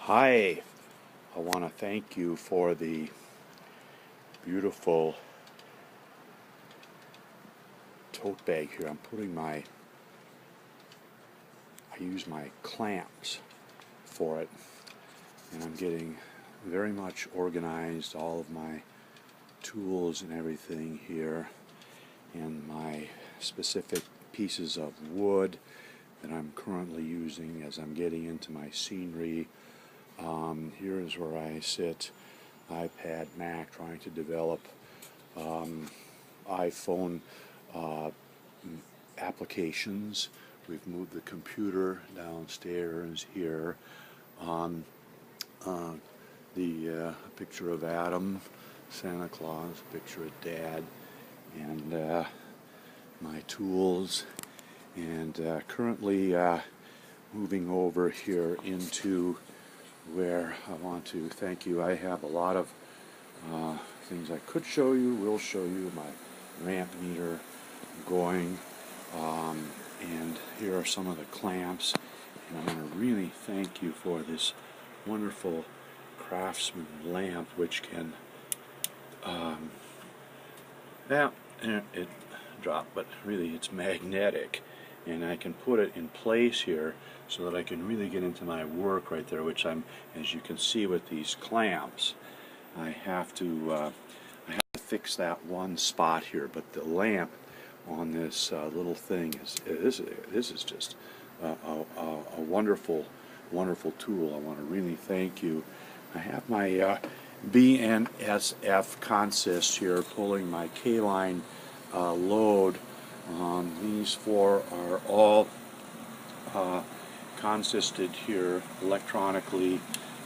Hi, I want to thank you for the beautiful tote bag here. I use my clamps for it, and I'm getting very much organized, all of my tools and everything here, and my specific pieces of wood that I'm currently using as I'm getting into my scenery. Here is where I sit, iPad, Mac, trying to develop iPhone applications. We've moved the computer downstairs here. The picture of Adam, Santa Claus, picture of Dad, and my tools. And currently moving over here into where I want to thank you. I have a lot of things I could show you, will show you my ramp meter going, and here are some of the clamps, and I want to really thank you for this wonderful Craftsman lamp, which can it dropped, but really it's magnetic, and I can put it in place here so that I can really get into my work right there, which as you can see with these clamps, I have to fix that one spot here, but the lamp on this little thing this is just a wonderful tool. I want to really thank you. I have my BNSF consist here pulling my K-line load. These four are all consisted here electronically,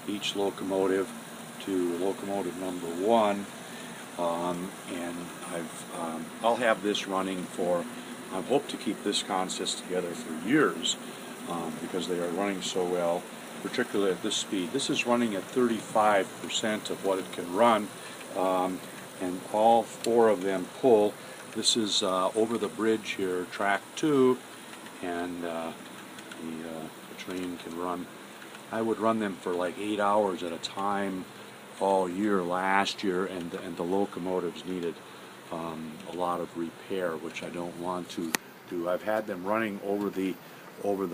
each locomotive to locomotive number 1, and I'll have this running for, I hope to keep this consist together for years, because they are running so well, particularly at this speed. This is running at 35% of what it can run, and all four of them pull. This is over the bridge here, track 2, and the train can run. I would run them for like 8 hours at a time all year last year, and the locomotives needed a lot of repair, which I don't want to do. I've had them running over the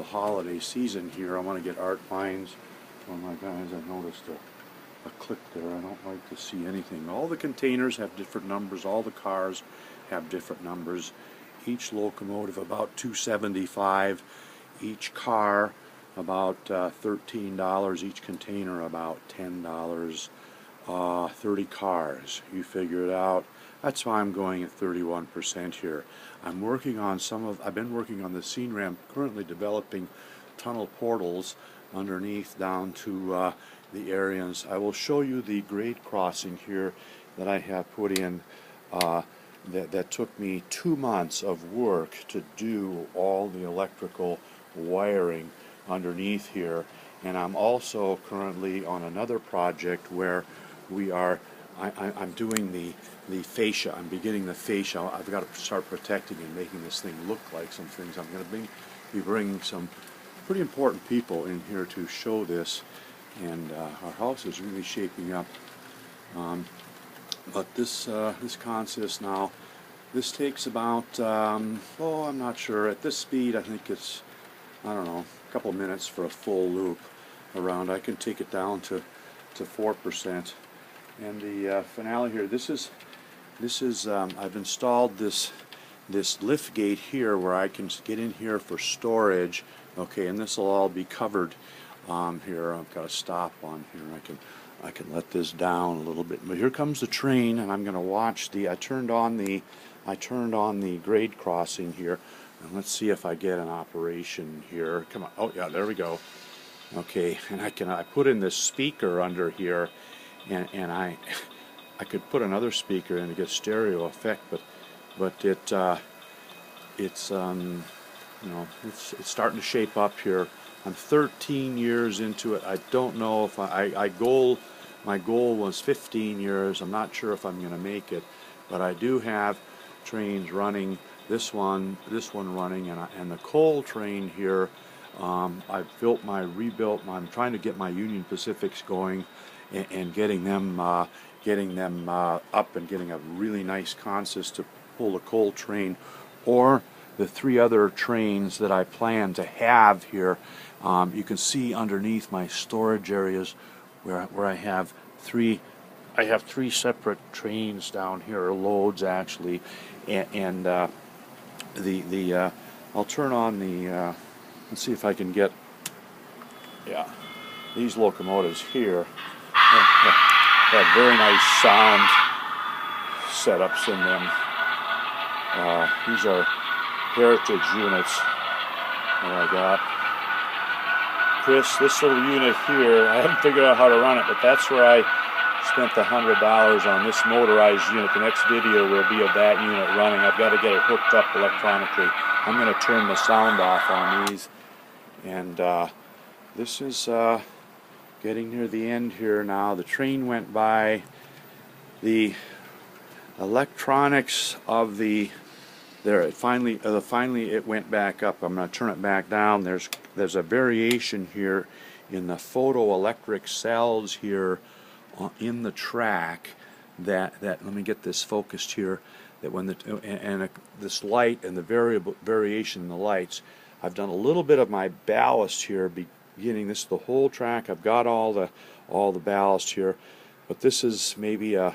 holiday season here. I want to get art lines. Oh my guys, I noticed a click there. I don't like to see anything. All the containers have different numbers. All the cars have different numbers. Each locomotive about $2.75. Each car about $13. Each container about $10. 30 cars. You figure it out. That's why I'm going at 31% here. I've been working on the scene ramp, currently developing tunnel portals underneath down to the areas. I will show you the grade crossing here that I have put in. That took me 2 months of work to do all the electrical wiring underneath here, and I'm also currently on another project where I'm doing the fascia. I'm beginning the fascia. I've got to start protecting and making this thing look like some things. I'm going to be bringing some pretty important people in here to show this, and our house is really shaping up. But this consists now. This takes about I'm not sure. At this speed, I think it's, I don't know, a couple of minutes for a full loop around. I can take it down to 4%. And the finale here. This is I've installed this lift gate here where I can get in here for storage. Okay, and this will all be covered here. I've got a stop on here. I can let this down a little bit. But here comes the train, and I'm going to watch I turned on the grade crossing here, and let's see if I get an operation here. Come on. Oh yeah, there we go. Okay, and I put in this speaker under here, and I could put another speaker in to get stereo effect, but it's it's starting to shape up here. I'm 13 years into it. I don't know if my goal was 15 years. I'm not sure if I'm going to make it, but I do have trains running. This one running, and the coal train here I've I'm trying to get my Union Pacifics going, and getting them up and getting a really nice consist to pull the coal train, or the 3 other trains that I plan to have here. You can see underneath my storage areas where I have 3 separate trains down here, or loads actually, and I'll turn on the let's see if I can get, yeah, these locomotives here have very nice sound setups in them. These are heritage units that I got. Chris, this little unit here, I haven't figured out how to run it, but that's where I spent the $100 on this motorized unit. The next video will be of that unit running. I've got to get it hooked up electronically. I'm going to turn the sound off on these, and this is getting near the end here now. The train went by. The electronics of the finally it went back up. I'm going to turn it back down. There's a variation here in the photoelectric cells here in the track that let me get this focused here, that when this light and the variation in the lights, I've done a little bit of my ballast here beginning. This is the whole track. I've got all the ballast here, but this is maybe a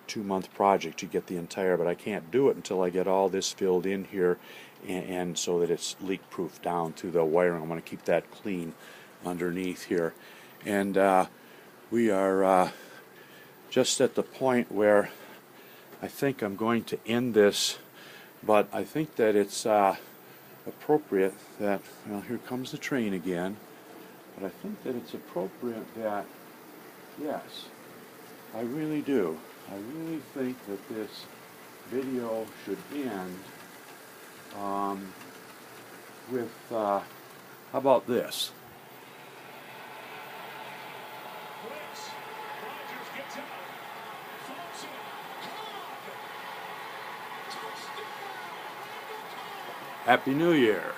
2-month project to get the entire, but I can't do it until I get all this filled in here, and so that it's leak proof down to the wiring. I'm going to keep that clean underneath here, and we are just at the point where I think I'm going to end this, but I think that it's appropriate that, well, here comes the train again, but I think that it's appropriate that, yes, I really do. I really think that this video should end with, how about this? Happy New Year.